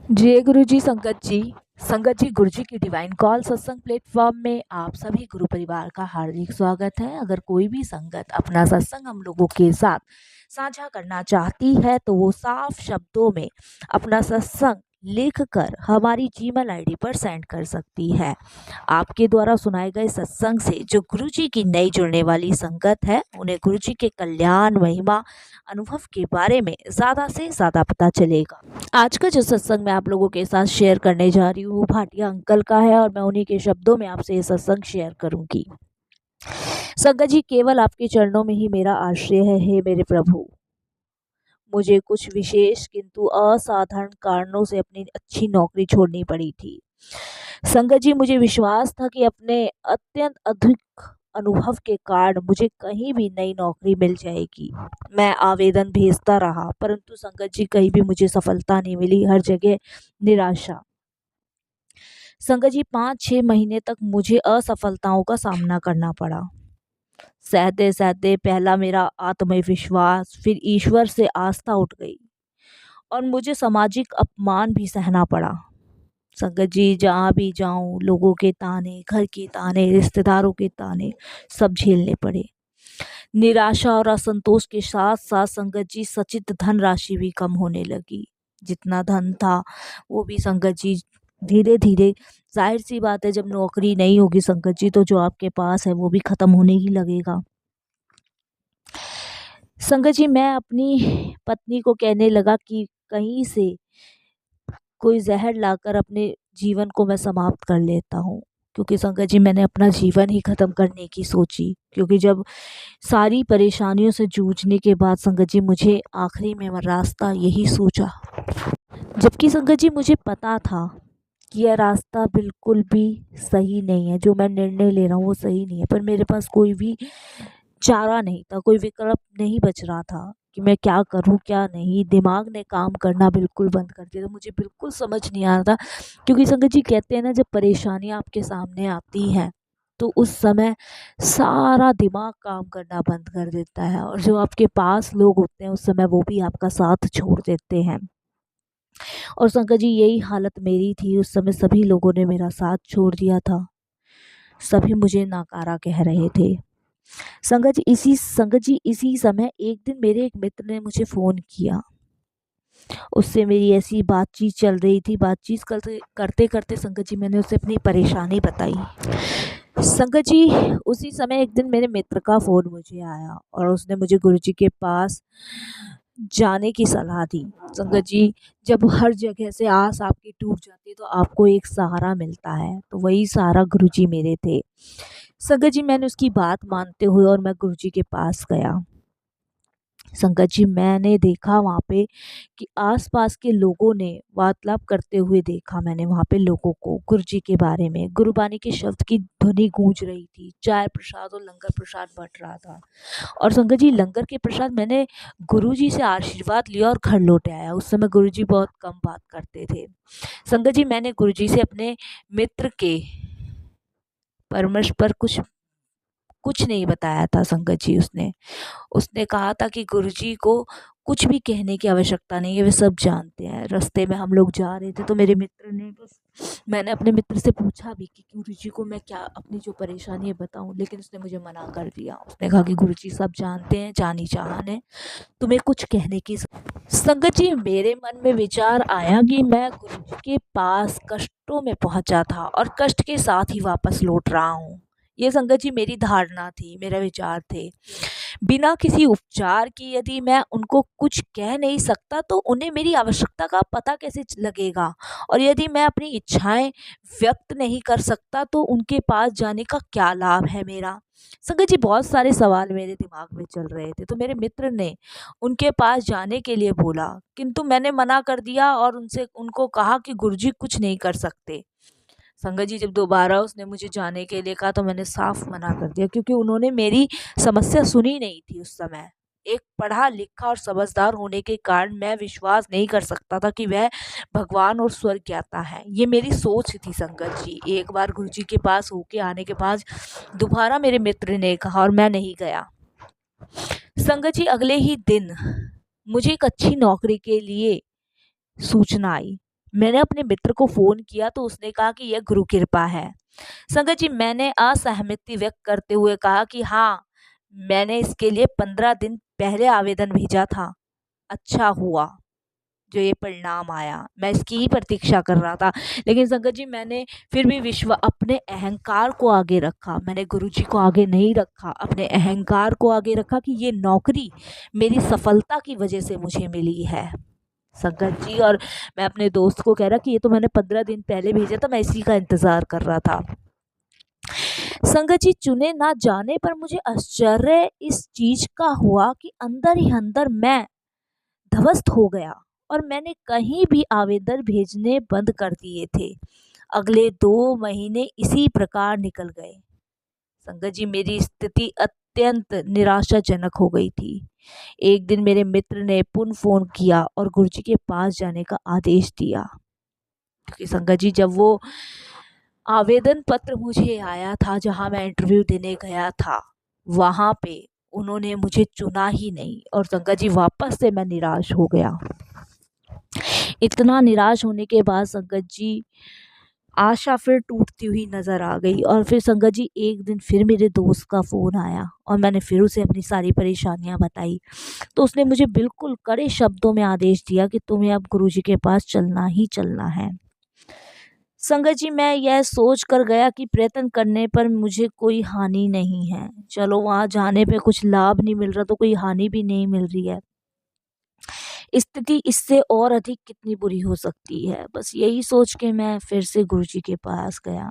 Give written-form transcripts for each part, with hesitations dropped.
जय गुरु जी संगत जी गुरु जी की डिवाइन कॉल सत्संग प्लेटफॉर्म में आप सभी गुरु परिवार का हार्दिक स्वागत है। अगर कोई भी संगत अपना सत्संग हम लोगों के साथ साझा करना चाहती है तो वो साफ शब्दों में अपना सत्संग लिखकर हमारी जीमेल आईडी पर सेंड कर सकती है। आपके द्वारा सुनाए गए सत्संग से जो गुरु जी की नई जुड़ने वाली संगत है उन्हें गुरु जी के कल्याण महिमा अनुभव के बारे में ज़्यादा से ज़्यादा पता चलेगा। आज का जो सत्संग मैं आप लोगों के साथ शेयर करने जा रही हूँ भाटिया अंकल का है और मैं उन्हीं के शब्दों में आपसे ये सत्संग शेयर करूंगी। संगत जी, केवल आपके चरणों में ही मेरा आश्रय है। हे मेरे प्रभु, मुझे कुछ विशेष किंतु असाधारण कारणों से अपनी अच्छी नौकरी छोड़नी पड़ी थी। संगत जी, मुझे विश्वास था कि अपने अत्यंत अधिक अनुभव के कारण मुझे कहीं भी नई नौकरी मिल जाएगी। मैं आवेदन भेजता रहा परंतु संगत जी कहीं भी मुझे सफलता नहीं मिली, हर जगह निराशा। संगत जी 5-6 महीने तक मुझे असफलताओं का सामना करना पड़ा। सहते सहते पहला मेरा आत्मविश्वास, फिर ईश्वर से आस्था उठ गई और मुझे सामाजिक अपमान भी सहना पड़ा। संगत जी, जहाँ भी जाऊं लोगों के ताने, घर के ताने, रिश्तेदारों के ताने सब झेलने पड़े। निराशा और असंतोष के साथ साथ संगत जी सचित धन राशि भी कम होने लगी। जितना धन था वो भी संगत जी धीरे धीरे, जाहिर सी बात है जब नौकरी नहीं होगी संगत जी तो जो आपके पास है वो भी खत्म होने ही लगेगा। संगत जी, मैं अपनी पत्नी को कहने लगा कि कहीं से कोई जहर लाकर अपने जीवन को मैं समाप्त कर लेता हूँ, क्योंकि संगत जी मैंने अपना जीवन ही खत्म करने की सोची। क्योंकि जब सारी परेशानियों से जूझने के बाद संगत जी मुझे आखिरी में रास्ता यही सूझा, जबकि संगत जी मुझे पता था कि यह रास्ता बिल्कुल भी सही नहीं है, जो मैं निर्णय ले रहा हूँ वो सही नहीं है, पर मेरे पास कोई भी चारा नहीं था, कोई विकल्प नहीं बच रहा था कि मैं क्या करूं क्या नहीं। दिमाग ने काम करना बिल्कुल बंद कर दिया, तो मुझे बिल्कुल समझ नहीं आ रहा था। क्योंकि संगत जी कहते हैं ना, जब परेशानियां आपके सामने आती हैं तो उस समय सारा दिमाग काम करना बंद कर देता है और जो आपके पास लोग होते हैं उस समय वो भी आपका साथ छोड़ देते हैं। और संगत जी यही हालत मेरी थी। उस समय सभी लोगों ने मेरा साथ छोड़ दिया था, सभी मुझे नाकारा कह रहे थे। संगत जी इसी समय एक दिन मेरे एक मित्र ने मुझे फ़ोन किया। उससे मेरी ऐसी बातचीत चल रही थी, बातचीत करते करते करते संगत जी मैंने उसे अपनी परेशानी बताई। संगत जी उसी समय एक दिन मेरे मित्र का फ़ोन मुझे आया और उसने मुझे गुरुजी के पास जाने की सलाह दी। संगत जी, जब हर जगह से आस आपकी टूट जाती है तो आपको एक सहारा मिलता है, तो वही सहारा गुरुजी मेरे थे। संगत जी मैंने उसकी बात मानते हुए और मैं गुरुजी के पास गया। संगत जी मैंने देखा वहाँ पे कि आसपास के लोगों ने वार्तालाप करते हुए देखा। मैंने वहाँ पे लोगों को गुरुजी के बारे में गुरुबानी के शब्द की ध्वनि गूंज रही थी। चाय प्रसाद और लंगर प्रसाद बंट रहा था और संगत जी लंगर के प्रसाद मैंने गुरुजी से आशीर्वाद लिया और घर लौट आया। उस समय गुरुजी बहुत कम बात करते थे। संगत जी मैंने गुरुजी से अपने मित्र के परामर्श पर कुछ नहीं बताया था। संगत जी उसने उसने कहा था कि गुरुजी को कुछ भी कहने की आवश्यकता नहीं है, वे सब जानते हैं। रास्ते में हम लोग जा रहे थे तो मेरे मित्र ने मैंने अपने मित्र से पूछा भी कि गुरुजी को मैं क्या अपनी जो परेशानी है बताऊं, लेकिन उसने मुझे मना कर दिया। उसने कहा कि गुरुजी सब जानते हैं, जानी जहान है, तुम्हें कुछ कहने की संगत जी मेरे मन में विचार आया कि मैं गुरुजी के पास कष्टों में पहुंचा था और कष्ट के साथ ही वापस लौट रहा हूँ। ये संगत जी मेरी धारणा थी, मेरा विचार थे। बिना किसी उपचार की यदि मैं उनको कुछ कह नहीं सकता तो उन्हें मेरी आवश्यकता का पता कैसे लगेगा, और यदि मैं अपनी इच्छाएं व्यक्त नहीं कर सकता तो उनके पास जाने का क्या लाभ है मेरा। संगत जी बहुत सारे सवाल मेरे दिमाग में चल रहे थे, तो मेरे मित्र ने उनके पास जाने के लिए बोला, किंतु मैंने मना कर दिया और उनको कहा कि गुरुजी कुछ नहीं कर सकते। संगत जी जब दोबारा उसने मुझे जाने के लिए कहा तो मैंने साफ मना कर दिया, क्योंकि उन्होंने मेरी समस्या सुनी नहीं थी। उस समय एक पढ़ा लिखा और समझदार होने के कारण मैं विश्वास नहीं कर सकता था कि वह भगवान और स्वर्ग ज्ञाता है। ये मेरी सोच थी संगत जी। एक बार गुरुजी के पास होके आने के बाद दोबारा मेरे मित्र ने कहा और मैं नहीं गया। संगत जी अगले ही दिन मुझे एक अच्छी नौकरी के लिए सूचना आई। मैंने अपने मित्र को फ़ोन किया तो उसने कहा कि यह गुरु कृपा है। संगत जी, मैंने असहमति व्यक्त करते हुए कहा कि हाँ, मैंने इसके लिए 15 दिन पहले आवेदन भेजा था। अच्छा हुआ जो ये परिणाम आया, मैं इसकी ही प्रतीक्षा कर रहा था। लेकिन संगत जी, मैंने फिर भी अपने अहंकार को आगे रखा, मैंने गुरुजी को आगे नहीं रखा, अपने अहंकार को आगे रखा कि ये नौकरी मेरी सफलता की वजह से मुझे मिली है संगत जी। और मैं अपने दोस्त को कह रहा कि ये तो मैंने 15 दिन पहले भेजा था, मैं इसी का इंतज़ार कर रहा था। संगत जी, चुने ना जाने पर मुझे आश्चर्य इस चीज़ का हुआ कि अंदर ही अंदर मैं ध्वस्त हो गया और मैंने कहीं भी आवेदन भेजने बंद कर दिए थे। अगले 2 महीने इसी प्रकार निकल गए। संगत जी, मेरी स्थिति अत्यंत निराशाजनक हो गई थी। एक दिन मेरे मित्र ने पुनः फ़ोन किया और गुरुजी के पास जाने का आदेश दिया। क्योंकि संगत जी, जब वो आवेदन पत्र मुझे आया था जहाँ मैं इंटरव्यू देने गया था, वहाँ पे उन्होंने मुझे चुना ही नहीं और संगत जी, वापस से मैं निराश हो गया। इतना निराश होने के बाद संगत जी, आशा फिर टूटती हुई नज़र आ गई। और फिर संगत जी, एक दिन फिर मेरे दोस्त का फ़ोन आया और मैंने फिर उसे अपनी सारी परेशानियां बताई। तो उसने मुझे बिल्कुल कड़े शब्दों में आदेश दिया कि तुम्हें अब गुरुजी के पास चलना ही चलना है। संगत जी, मैं यह सोच कर गया कि प्रयत्न करने पर मुझे कोई हानि नहीं है। चलो, वहाँ जाने पे कुछ लाभ नहीं मिल रहा तो कोई हानि भी नहीं मिल रही है। स्थिति इससे और अधिक कितनी बुरी हो सकती है। बस यही सोच के मैं फिर से गुरुजी के पास गया।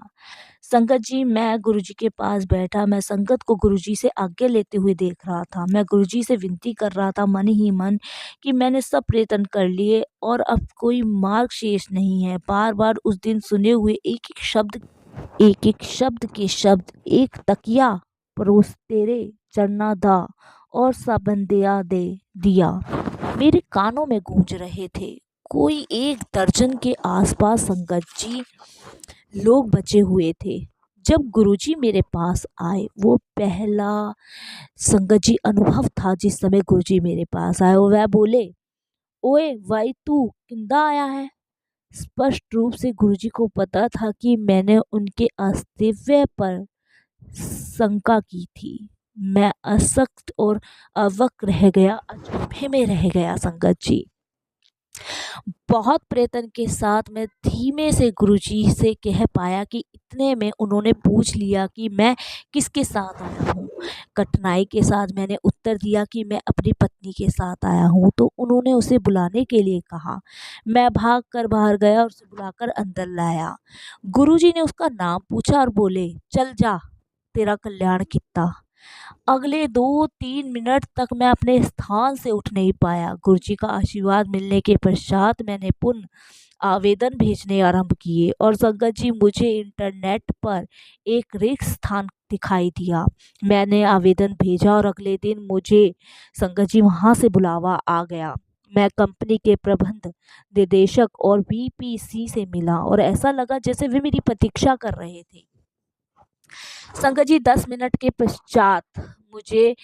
संगत जी, मैं गुरुजी के पास बैठा, मैं संगत को गुरुजी से आज्ञा लेते हुए देख रहा था। मैं गुरुजी से विनती कर रहा था मन ही मन कि मैंने सब प्रयत्न कर लिए और अब कोई मार्ग शेष नहीं है। बार-बार उस दिन सुने हुए एक-एक शब्द के शब्द एक तकिया परोस तेरे चरना दा और साबंदिया दे दिया मेरे कानों में गूंज रहे थे। कोई 1 दर्जन के आसपास संगत जी लोग बचे हुए थे। जब गुरुजी मेरे पास आए, वो पहला संगत जी अनुभव था जिस समय गुरुजी मेरे पास आए और वह बोले, ओए भाई, तू किंदा आया है। स्पष्ट रूप से गुरुजी को पता था कि मैंने उनके अस्तित्व पर शंका की थी। मैं असक्त और अवक रह गया, अचंभे में रह गया संगत जी। बहुत प्रयत्न के साथ मैं धीमे से गुरुजी से कह पाया कि इतने में उन्होंने पूछ लिया कि मैं किसके साथ आया हूँ। कठिनाई के साथ मैंने उत्तर दिया कि मैं अपनी पत्नी के साथ आया हूँ। तो उन्होंने उसे बुलाने के लिए कहा। मैं भाग कर बाहर गया और उसे बुलाकर अंदर लाया। गुरुजी ने उसका नाम पूछा और बोले, चल जा, तेरा कल्याण कित्ता। अगले 2-3 मिनट तक मैं अपने स्थान से उठ नहीं पाया। गुरुजी का आशीर्वाद मिलने के पश्चात मैंने पुनः आवेदन भेजने आरंभ किए और संगत जी, मुझे इंटरनेट पर एक रिक्त स्थान दिखाई दिया। मैंने आवेदन भेजा और अगले दिन मुझे संगत जी वहाँ से बुलावा आ गया। मैं कंपनी के प्रबंध निदेशक और वीपीसी से मिला और ऐसा लगा जैसे वे मेरी प्रतीक्षा कर रहे थे। संगत जी, 10 मिनट के पश्चात मुझे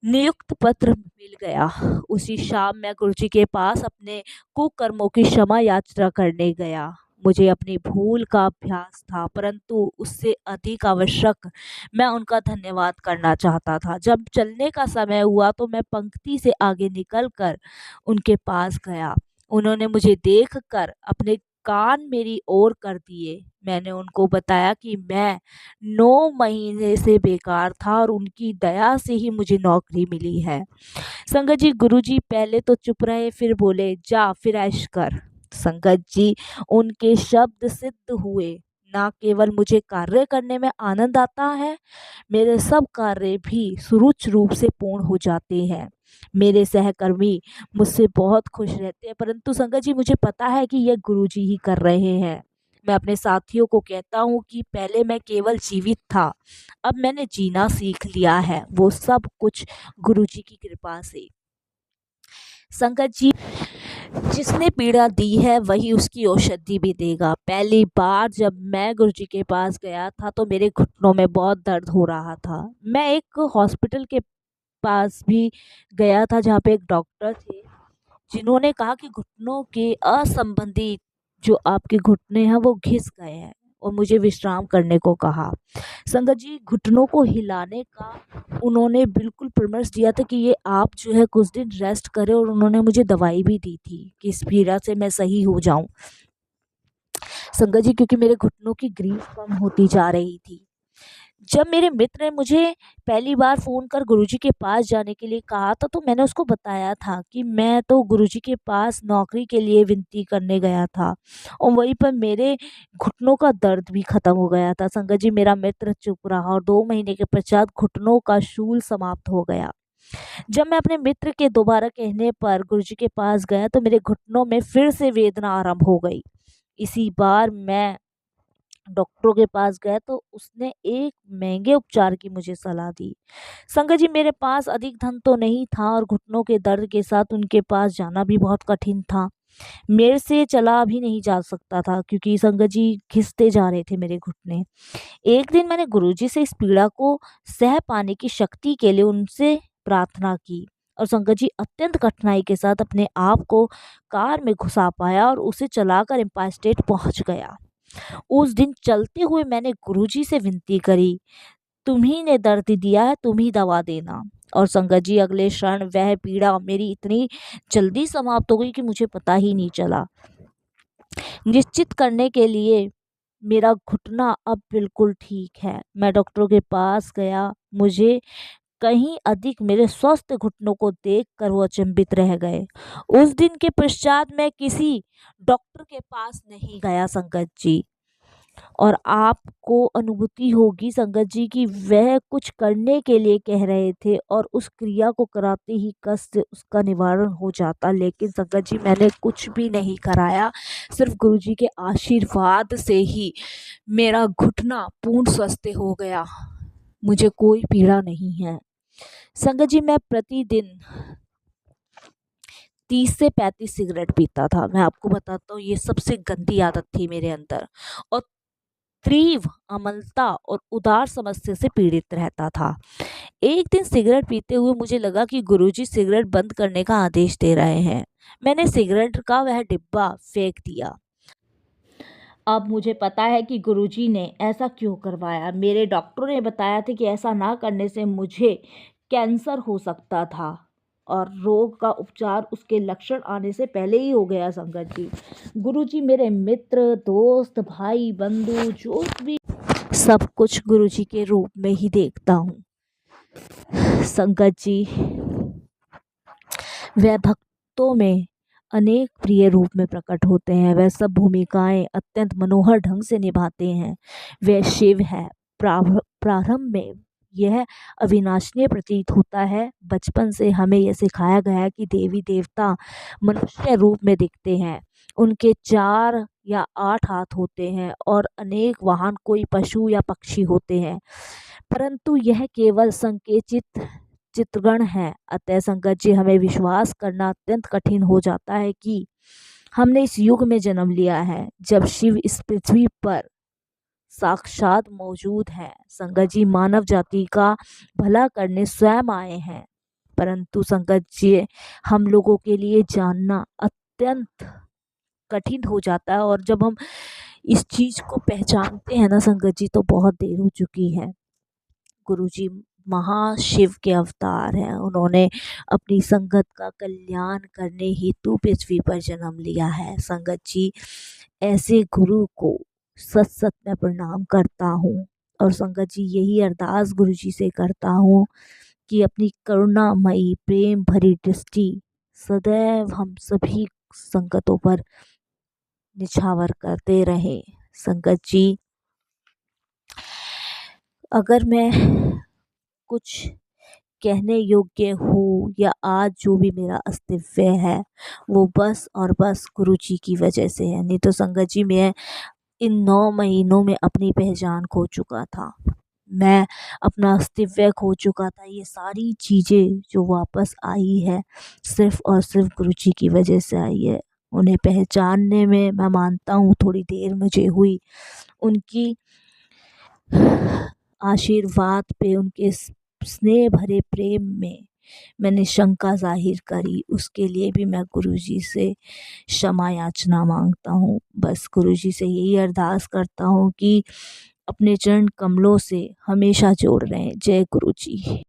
नियुक्त पत्र मिल गया। उसी शाम मैं गुरुजी के पास अपने कुकर्मों की क्षमा याचना करने गया। मुझे अपनी भूल का अभ्यास था, परंतु उससे अधिक आवश्यक मैं उनका धन्यवाद करना चाहता था। जब चलने का समय हुआ तो मैं पंक्ति से आगे निकलकर उनके पास गया। उन्होंने मुझे देखकर अपने कान मेरी ओर कर दिए। मैंने उनको बताया कि मैं 9 महीने से बेकार था और उनकी दया से ही मुझे नौकरी मिली है। संगत जी, गुरुजी पहले तो चुप रहे, फिर बोले, जा फिर ऐश कर। संगत जी, उनके शब्द सिद्ध हुए। ना केवल मुझे कार्य करने में आनंद आता है, मेरे सब कार्य भी सुरुचि रूप से पूर्ण हो जाते हैं। मेरे सहकर्मी मुझसे बहुत खुश रहते हैं, परंतु संगत जी, मुझे पता है कि यह गुरुजी ही कर रहे हैं। मैं अपने साथियों को कहता हूँ कि पहले मैं केवल जीवित था, अब मैंने जीना सीख लिया है, वो सब कुछ गुरुजी की कृपा से। संगत जी, जिसने पीड़ा दी है वही उसकी औषधि भी देगा। पहली बार जब मैं गुरुजी के पास गया था तो मेरे घुटनों में बहुत दर्द हो रहा था। मैं एक हॉस्पिटल के पास भी गया था जहाँ पे एक डॉक्टर थे जिन्होंने कहा कि घुटनों के असंबंधी जो आपके घुटने हैं वो घिस गए हैं, और मुझे विश्राम करने को कहा। संगत जी, घुटनों को हिलाने का उन्होंने बिल्कुल परामर्श दिया था कि ये आप जो है कुछ दिन रेस्ट करें, और उन्होंने मुझे दवाई भी दी थी कि इस पीड़ा से मैं सही हो जाऊं। संगत जी, क्योंकि मेरे घुटनों की ग्रीस कम होती जा रही थी। जब मेरे मित्र ने मुझे पहली बार फ़ोन कर गुरुजी के पास जाने के लिए कहा था, तो मैंने उसको बताया था कि मैं तो गुरुजी के पास नौकरी के लिए विनती करने गया था, और वहीं पर मेरे घुटनों का दर्द भी ख़त्म हो गया था। संगत जी, मेरा मित्र चुप रहा, और 2 महीने के पश्चात घुटनों का शूल समाप्त हो गया। जब मैं अपने मित्र के दोबारा कहने पर गुरुजी के पास गया, तो मेरे घुटनों में फिर से वेदना आरंभ हो गई। इसी बार मैं डॉक्टरों के पास गया, तो उसने एक महंगे उपचार की मुझे सलाह दी। संगत जी, मेरे पास अधिक धन तो नहीं था, और घुटनों के दर्द के साथ उनके पास जाना भी बहुत कठिन था। मेरे से चला भी नहीं जा सकता था, क्योंकि संगत जी घिसते जा रहे थे मेरे घुटने। एक दिन मैंने गुरुजी से इस पीड़ा को सह पाने की शक्ति के लिए उनसे प्रार्थना की, और संगत जी अत्यंत कठिनाई के साथ अपने आप को कार में घुसा पाया, और उसे चलाकर एम्पायर स्टेट पहुंच गया। उस दिन चलते हुए मैंने गुरुजी से विनती करी, तुम्ही ने दर्द दिया है, तुम ही दवा देना। और संगत जी, अगले क्षण वह पीड़ा मेरी इतनी जल्दी समाप्त हो गई कि मुझे पता ही नहीं चला। निश्चित करने के लिए मेरा घुटना अब बिल्कुल ठीक है। मैं डॉक्टरों के पास गया, मुझे कहीं अधिक मेरे स्वस्थ घुटनों को देखकर वो अचंभित रह गए। उस दिन के पश्चात मैं किसी डॉक्टर के पास नहीं गया संगत जी। और आपको अनुभूति होगी संगत जी कि वह कुछ करने के लिए कह रहे थे, और उस क्रिया को कराते ही कष्ट उसका निवारण हो जाता। लेकिन संगत जी, मैंने कुछ भी नहीं कराया, सिर्फ गुरुजी के आशीर्वाद से ही मेरा घुटना पूर्ण स्वस्थ हो गया। मुझे कोई पीड़ा नहीं है। संगत जी, मैं प्रतिदिन 30 से 35 सिगरेट पीता था। मैं आपको बताता हूँ, ये सबसे गंदी आदत थी मेरे अंदर, और तीव्र अम्लता और उदार समस्या से पीड़ित रहता था। एक दिन सिगरेट पीते हुए मुझे लगा कि गुरुजी सिगरेट बंद करने का आदेश दे रहे हैं। मैंने सिगरेट का वह डिब्बा फेंक दिया। अब मुझे पता है कि गुरुजी ने ऐसा क्यों करवाया। मेरे डॉक्टरों ने बताया था कि ऐसा ना करने से मुझे कैंसर हो सकता था, और रोग का उपचार उसके लक्षण आने से पहले ही हो गया। संगत जी, गुरुजी मेरे मित्र, दोस्त, भाई, बंधु जो भी, सब कुछ गुरुजी के रूप में ही देखता हूँ। संगत जी, वह भक्तों में अनेक प्रिय रूप में प्रकट होते हैं। वह सब भूमिकाएं अत्यंत मनोहर ढंग से निभाते हैं। वह शिव है। प्रारंभ में यह अविनाशनीय प्रतीत होता है। बचपन से हमें यह सिखाया गया है कि देवी देवता मनुष्य रूप में दिखते हैं। उनके 4 या 8 हाथ होते हैं, और अनेक वाहन, कोई पशु या पक्षी होते हैं, परंतु यह केवल संकेतित चित्रगण है। अतः संगत जी, हमें विश्वास करना अत्यंत कठिन हो जाता है कि हमने इस युग में जन्म लिया है जब शिव इस पृथ्वी पर साक्षात मौजूद हैं। संगत जी, मानव जाति का भला करने स्वयं आए हैं, परंतु संगत जी, हम लोगों के लिए जानना अत्यंत कठिन हो जाता है, और जब हम इस चीज को पहचानते हैं ना संगत जी, तो बहुत देर हो चुकी है। गुरुजी महाशिव के अवतार हैं। उन्होंने अपनी संगत का कल्याण करने हेतु पृथ्वी पर जन्म लिया है। संगत जी, ऐसे गुरु को सत सत मैं प्रणाम करता हूँ, और संगत जी यही अरदास गुरुजी से करता हूँ कि अपनी करुणामयी प्रेम भरी दृष्टि सदैव हम सभी संगतों पर निछावर करते रहे। संगत जी, अगर मैं कुछ कहने योग्य हूँ, या आज जो भी मेरा अस्तित्व है, वो बस और बस गुरुजी की वजह से है। नहीं तो संगत जी, मैं इन 9 महीनों में अपनी पहचान खो चुका था। मैं अपना अस्तित्व खो चुका था। ये सारी चीज़ें जो वापस आई है, सिर्फ और सिर्फ गुरुजी की वजह से आई है। उन्हें पहचानने में मैं मानता हूँ थोड़ी देर मुझे हुई। उनकी आशीर्वाद पे, उनके स्नेह भरे प्रेम में मैंने शंका ज़ाहिर करी, उसके लिए भी मैं गुरुजी से क्षमा याचना मांगता हूँ। बस गुरुजी से यही अरदास करता हूँ कि अपने चरण कमलों से हमेशा जोड़ रहें। जय गुरुजी।